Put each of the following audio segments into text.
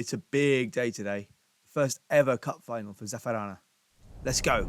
It's a big day today. First ever cup final for Zaffarana. Let's go.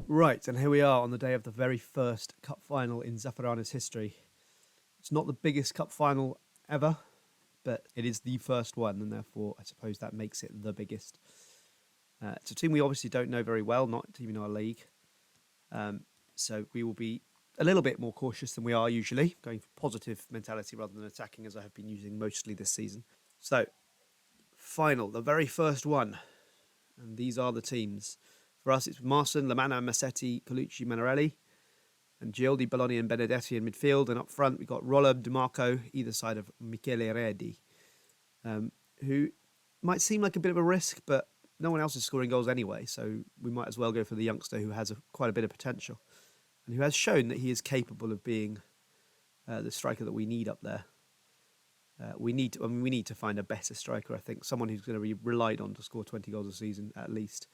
Right, and here we are on the day of the very first cup final in Zaffarana's history. It's not the biggest cup final ever, but it is the first one, and therefore I suppose that makes it the biggest. It's a team we obviously don't know very well, not even our league. So we will be a little bit more cautious than we are usually, going for positive mentality rather than attacking, as I have been using mostly this season. So, final, the very first one. And these are the teams. For us, it's Marson, Lamanna, Massetti, Colucci, Manarelli, and Gioldi, Belloni, and Benedetti in midfield. And up front, we've got Rolla, DiMarco, either side of Michele Redi, who might seem like a bit of a risk, but no one else is scoring goals anyway, so we might as well go for the youngster who has quite a bit of potential and who has shown that he is capable of being the striker that we need up there. We need to find a better striker, I think, someone who's going to be relied on to score 20 goals a season at least.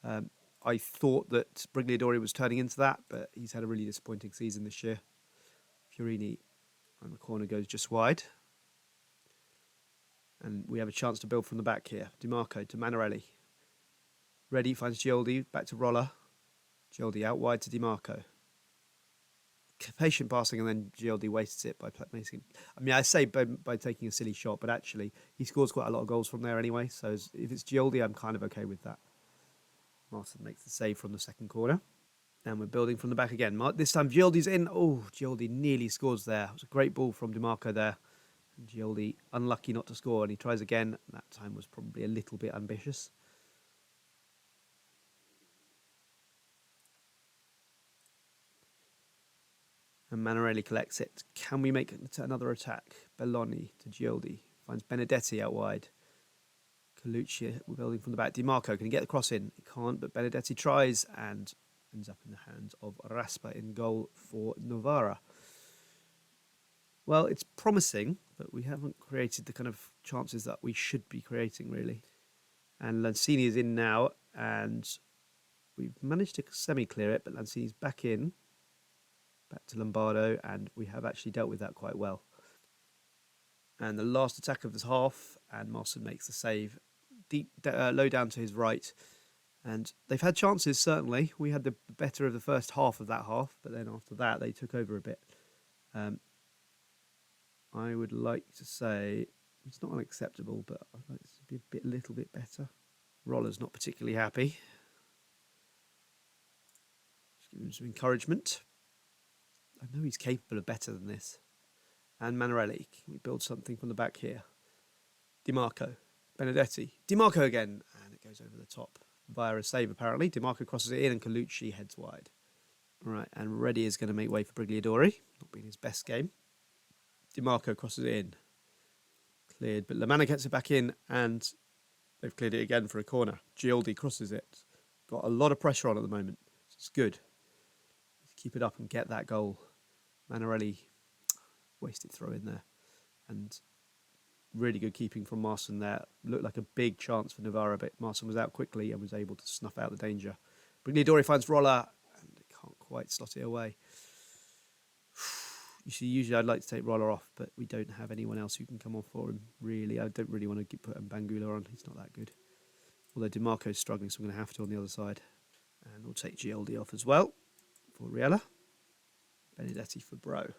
I thought that Brigliadori was turning into that, but he's had a really disappointing season this year. Fiorini on the corner goes just wide. And we have a chance to build from the back here. DiMarco to Manarelli. Redi finds Gioldi, back to Rolla. Gioldi out wide to DiMarco. Patient passing, and then Gioldi wastes it by making... I mean, I say by taking a silly shot, but actually he scores quite a lot of goals from there anyway. So if it's Gioldi, I'm kind of okay with that. Marson makes the save from the second corner. And we're building from the back again. This time Gioldi's in. Oh, Gioldi nearly scores there. It was a great ball from DiMarco there. And Gioldi unlucky not to score, and he tries again. That time was probably a little bit ambitious. And Manarelli collects it. Can we make another attack? Belloni to Gioldi. Finds Benedetti out wide. Colucci, we're building from the back. DiMarco, can he get the cross in? He can't, but Benedetti tries and ends up in the hands of Raspa in goal for Novara. Well, it's promising, but we haven't created the kind of chances that we should be creating, really. And Lanzini is in now, and we've managed to semi-clear it, but Lanzini's back in. Back to Lombardo, and we have actually dealt with that quite well. And the last attack of this half, and Marson makes the save. Deep, low down to his right. And they've had chances, certainly. We had the better of the first half of that half, but then after that, they took over a bit. I would like to say, it's not unacceptable, but I'd like it to be a little bit better. Roller's not particularly happy. Just give him some encouragement. I know he's capable of better than this. And Manarelli, can we build something from the back here? DiMarco, Benedetti, DiMarco again, and it goes over the top via a save apparently. DiMarco crosses it in and Colucci heads wide. All right, and Redi is going to make way for Brigliadori, not being his best game. DiMarco crosses it in. Cleared, but Lamanna gets it back in, and they've cleared it again for a corner. Gioldi crosses it. Got a lot of pressure on at the moment. It's good. Keep it up and get that goal. Manarelli wasted throw in there. And really good keeping from Marson there. Looked like a big chance for Novara, but Marson was out quickly and was able to snuff out the danger. Brigliadori finds Rolla, and they can't quite slot it away. You see, usually I'd like to take Rolla off, but we don't have anyone else who can come on for him, really. I don't really want to put Bangula on. He's not that good. Although DiMarco's struggling, so I'm going to have to on the other side. And we'll take Gioldi off as well for Riella. Benedetti for Bro.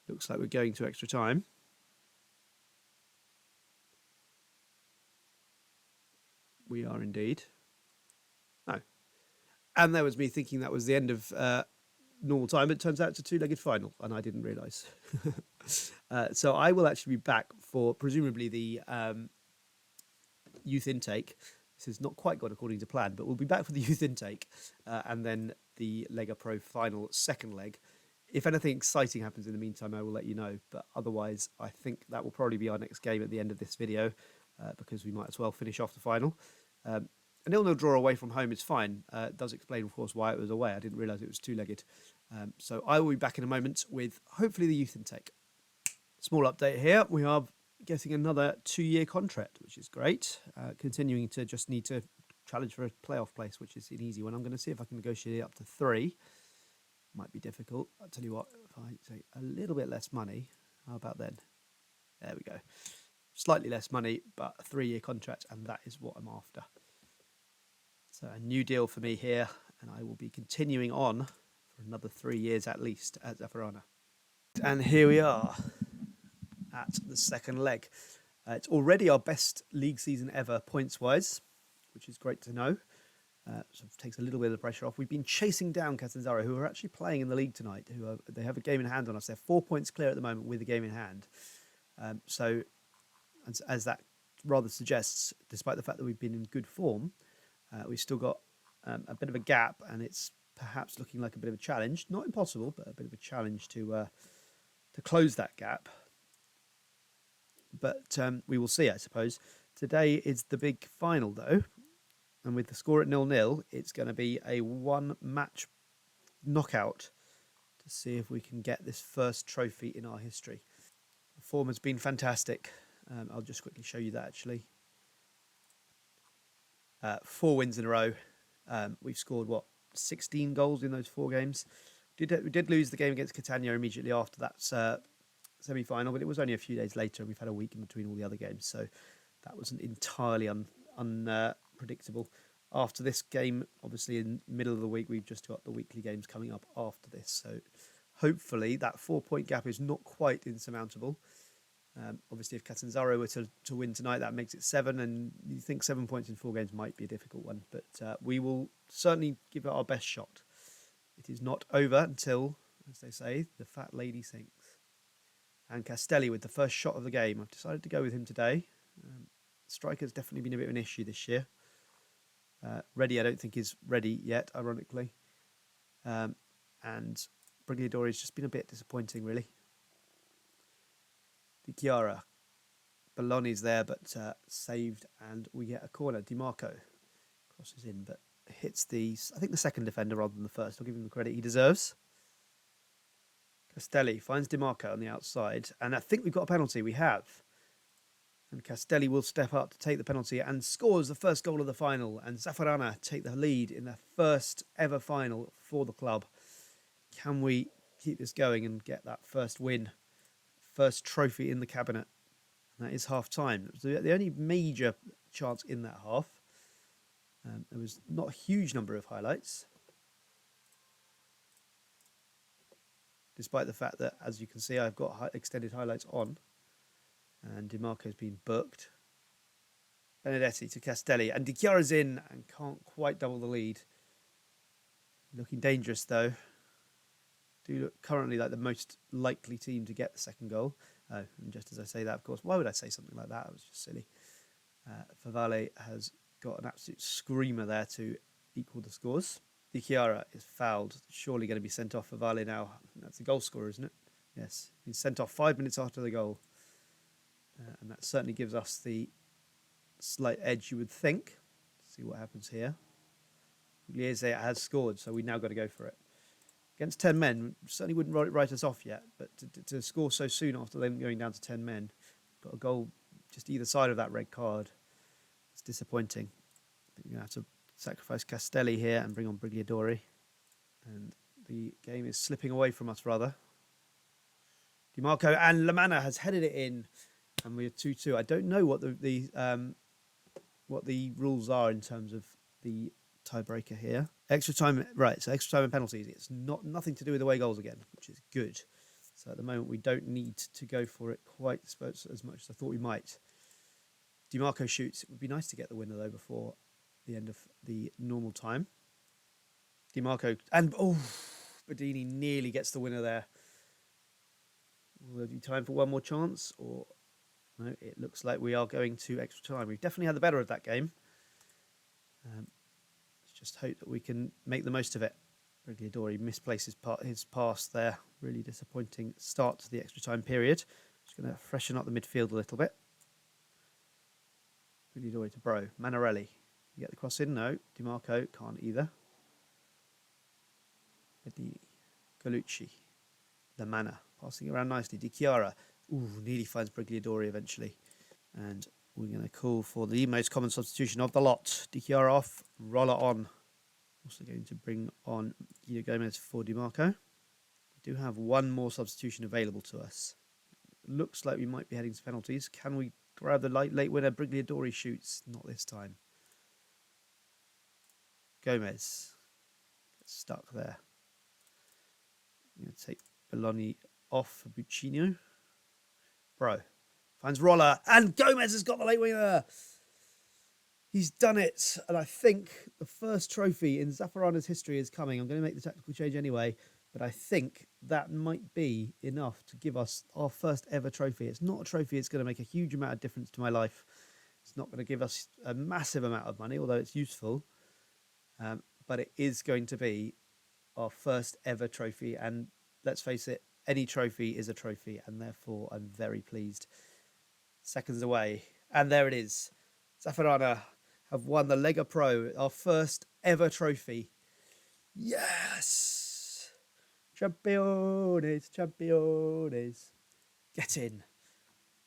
Looks like we're going to extra time. We are indeed. Oh. And there was me thinking that was the end of normal time, but it turns out it's a two-legged final, and I didn't realise. So I will actually be back for presumably the youth intake. This has not quite gone according to plan, but we'll be back for the youth intake and then the Lega Pro final second leg. If anything exciting happens in the meantime, I will let you know. But otherwise, I think that will probably be our next game at the end of this video because we might as well finish off the final. A 0-0 draw away from home is fine. It does explain, of course, why it was away. I didn't realise it was two-legged. So I will be back in a moment with hopefully the youth intake. Small update here. We are getting another 2-year contract, which is great. Continuing to just need to challenge for a playoff place, which is an easy one. I'm going to see if I can negotiate it up to 3. Might be difficult. I'll tell you what, if I say a little bit less money, how about then? There we go. Slightly less money, but a 3-year contract, and that is what I'm after. So a new deal for me here, and I will be continuing on for another 3 years at least at Zaffarana. And here we are at the second leg. It's already our best league season ever points-wise, which is great to know. So it takes a little bit of the pressure off. We've been chasing down Catanzaro, who are actually playing in the league tonight. They have a game in hand on us. They're 4 points clear at the moment with a game in hand. So as that rather suggests, despite the fact that we've been in good form, we've still got a bit of a gap, and it's perhaps looking like a bit of a challenge. Not impossible, but a bit of a challenge to close that gap. But we will see, I suppose. Today is the big final, though. And with the score at 0-0, it's going to be a one-match knockout to see if we can get this first trophy in our history. The form has been fantastic. I'll just quickly show you that, actually. 4 wins in a row. We've scored, 16 goals in those 4 games. We did lose the game against Catania immediately after that semi-final, but it was only a few days later, and we've had a week in between all the other games, so that wasn't entirely unpredictable. After this game, obviously in the middle of the week, we've just got the weekly games coming up after this, so hopefully that 4-point gap is not quite insurmountable. Obviously, if Catanzaro were to win tonight, that makes it 7, and you think 7 points in 4 games might be a difficult one, but we will certainly give it our best shot. It is not over until, as they say, the fat lady sinks. And Castelli with the first shot of the game. I've decided to go with him today. Striker's definitely been a bit of an issue this year. Ready, I don't think is ready yet, ironically. And Brigliadori's just been a bit disappointing, really. Di Chiara. Belloni's there, but saved, and we get a corner. Di Marco crosses in, but hits the second defender rather than the first. I'll give him the credit he deserves. Castelli finds Di Marco on the outside, and I think we've got a penalty. We have. And Castelli will step up to take the penalty and scores the first goal of the final. And Zaffarana take the lead in their first ever final for the club. Can we keep this going and get that first win? First trophy in the cabinet. And that is half time. It was the only major chance in that half. There was not a huge number of highlights. Despite the fact that, as you can see, I've got extended highlights on. And Di Marco's been booked. Benedetti to Castelli. And Di Chiara's in and can't quite double the lead. Looking dangerous, though. Do look currently like the most likely team to get the second goal. And just as I say that, of course, why would I say something like that? It was just silly. Favale has got an absolute screamer there to equal the scores. Di Chiara is fouled. Surely going to be sent off for Favale now. That's the goal scorer, isn't it? Yes. He's sent off 5 minutes after the goal. And that certainly gives us the slight edge, you would think. Let's see what happens here. Pugliese has scored, so we now got to go for it. Against 10 men, certainly wouldn't write us off yet, but to score so soon after them going down to 10 men, got a goal just either side of that red card. It's disappointing. But you're going to have to sacrifice Castelli here and bring on Brigliadori. And the game is slipping away from us, rather. Di Marco and Lamanna has headed it in. And we're 2-2. I don't know what the rules are in terms of the tiebreaker here. Extra time, right? So extra time and penalties. It's nothing to do with away goals again, which is good. So at the moment we don't need to go for it quite as much as I thought we might. Di Marco shoots. It would be nice to get the winner though before the end of the normal time. Di Marco and Bedini nearly gets the winner there. Will there be time for one more chance or? No, it looks like we are going to extra time. We've definitely had the better of that game. Let's just hope that we can make the most of it. Brigliadori misplaces his pass there. Really disappointing start to the extra time period. Just going to freshen up the midfield a little bit. Brigliadori to Bro. Manarelli. You get the cross in? No. Di Marco can't either. Bedini. Colucci. Lamanna. Passing around nicely. Di Chiara. Nearly finds Brigliadori eventually. And we're going to call for the most common substitution of the lot. Di Chiara off, Roller on. Also going to bring on Guido Gomez for DiMarco. We do have one more substitution available to us. Looks like we might be heading to penalties. Can we grab the late winner? Brigliadori shoots. Not this time. Gomez gets stuck there. I'm going to take Bologna off for Buccino. Bro finds Roller, and Gomez has got the late winner. He's done it, and I think the first trophy in Zaffarana's history is coming. I'm going to make the tactical change anyway, but I think that might be enough to give us our first ever trophy. It's not a trophy that's going to make a huge amount of difference to my life. It's not going to give us a massive amount of money, although it's useful. But it is going to be our first ever trophy, and let's face it, any trophy is a trophy, and therefore I'm very pleased. Seconds away, and there it is. Zaffarana have won the Lega Pro, our first ever trophy. Yes! Champions, champions. Get in.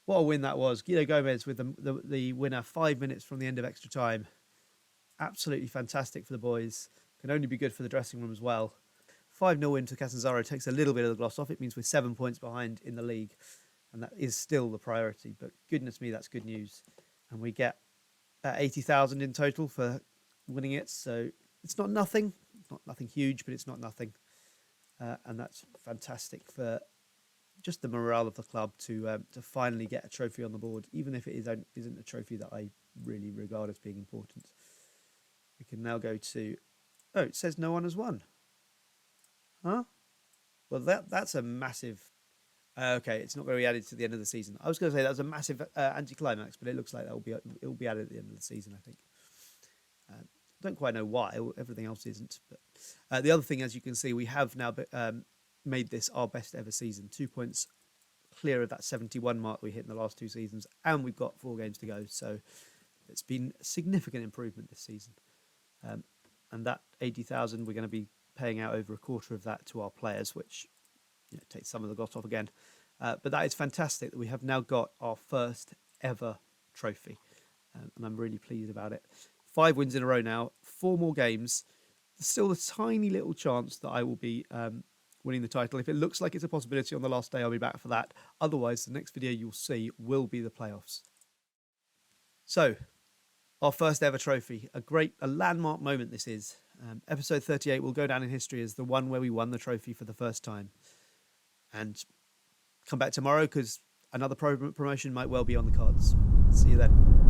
What a win that was. Guido Gomez with the winner 5 minutes from the end of extra time. Absolutely fantastic for the boys. Can only be good for the dressing room as well. 5-0 win to Catanzaro takes a little bit of the gloss off. It means we're 7 points behind in the league. And that is still the priority. But goodness me, that's good news. And we get 80,000 in total for winning it. So it's not nothing. Not nothing huge, but it's not nothing. And that's fantastic for just the morale of the club to finally get a trophy on the board, even if it isn't a trophy that I really regard as being important. We can now go to... Oh, it says no one has won. Huh? Well, that's a massive... okay, it's not going to be added to the end of the season. I was going to say that was a massive anticlimax, but it looks like it will be added at the end of the season, I think. Don't quite know why. Everything else isn't. But the other thing, as you can see, we have now made this our best ever season. 2 points clear of that 71 mark we hit in the last 2 seasons, and we've got 4 games to go. So it's been a significant improvement this season. And that 80,000, we're going to be paying out over a quarter of that to our players, which takes some of the gloss off again. But that is fantastic that we have now got our first ever trophy. And I'm really pleased about it. 5 wins in a row now, 4 more games. There's still a tiny little chance that I will be winning the title. If it looks like it's a possibility on the last day, I'll be back for that. Otherwise, the next video you'll see will be the playoffs. So, our first ever trophy. A landmark moment this is. Episode 38 will go down in history as the one where we won the trophy for the first time. And come back tomorrow because another promotion might well be on the cards. See you then.